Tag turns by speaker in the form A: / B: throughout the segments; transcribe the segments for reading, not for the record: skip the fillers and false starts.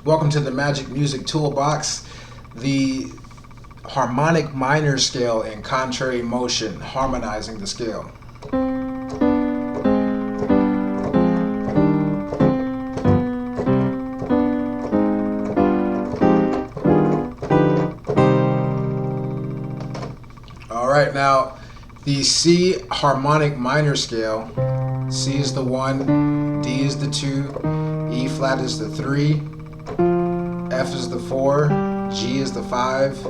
A: Welcome to the Magic Music Toolbox, the harmonic minor scale in contrary motion, harmonizing the scale. Alright, now the C harmonic minor scale, C is the 1, D is the 2, E flat is the 3, F is the 4, G is the 5,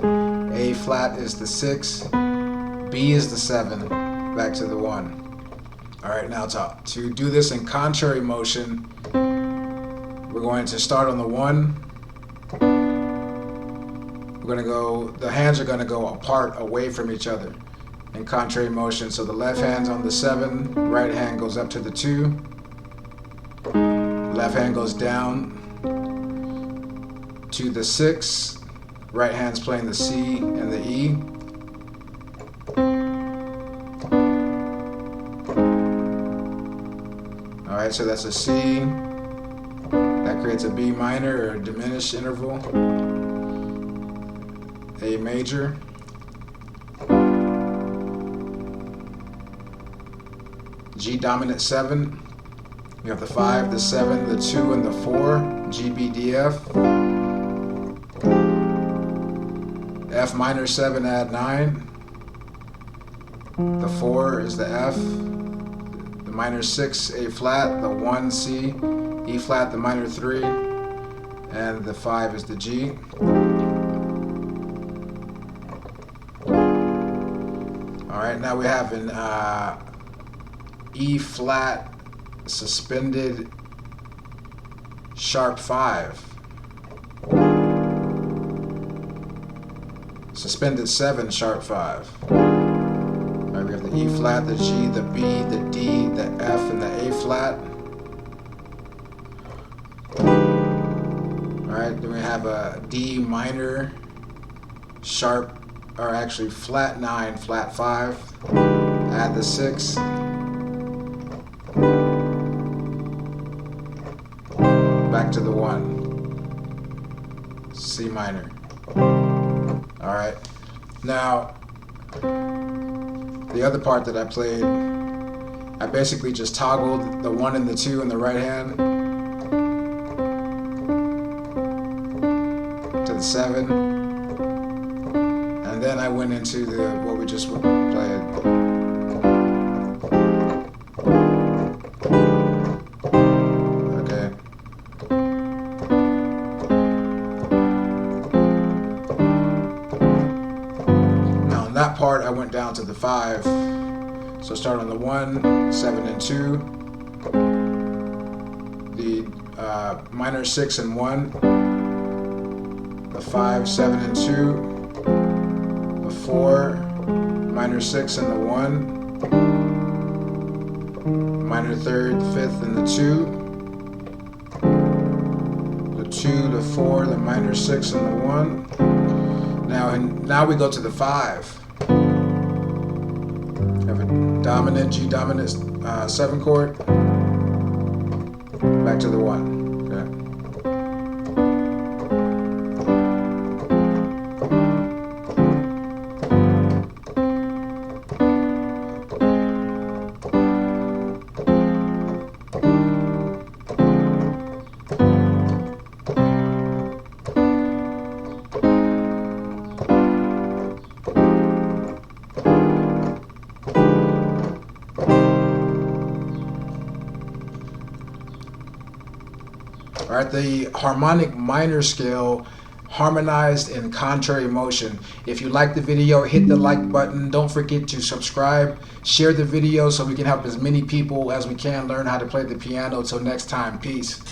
A: A flat is the 6, B is the 7, back to the 1. Alright, now to do this in contrary motion, we're going to start on the 1. We're going to go, the hands are going to go apart, away from each other in contrary motion. So the left hand's on the 7, right hand goes up to the 2, left hand goes down to the 6, right hand's playing the C and the E. Alright, so that's a C. That creates a B minor or a diminished interval. A major. G dominant 7. You have the 5, the 7, the 2, and the 4. G, B, D, F. F minor 7, add 9. The 4 is the F. The minor 6, A flat. The 1, C. E flat, the minor 3. And the 5 is the G. Alright, now we have an E flat suspended sharp 5. Suspended 7 sharp 5. Alright, we have the E flat, the G, the B, the D, the F, and the A flat. Alright, then we have a D minor sharp, or actually flat 9, flat 5. Add the 6. Back to the 1. C minor. Alright. Now, the other part that I played, I basically just toggled the 1 and the 2 in the right hand to the 7. And then I went into the what we just played. Okay. Now in that part I went down to the 5. So start on the 1, 7 and 2. The minor 6 and 1. The 5, 7 and 2. The 4, minor 6 and the 1, minor 3rd, 5th and the 2, the 2, the 4, the minor 6 and the 1. Now we go to the 5. We have a dominant, G dominant 7 chord, back to the 1. Okay. Alright, the harmonic minor scale harmonized in contrary motion. If you like the video, hit the like button. Don't forget to subscribe. Share the video so we can help as many people as we can learn how to play the piano. Till next time, peace.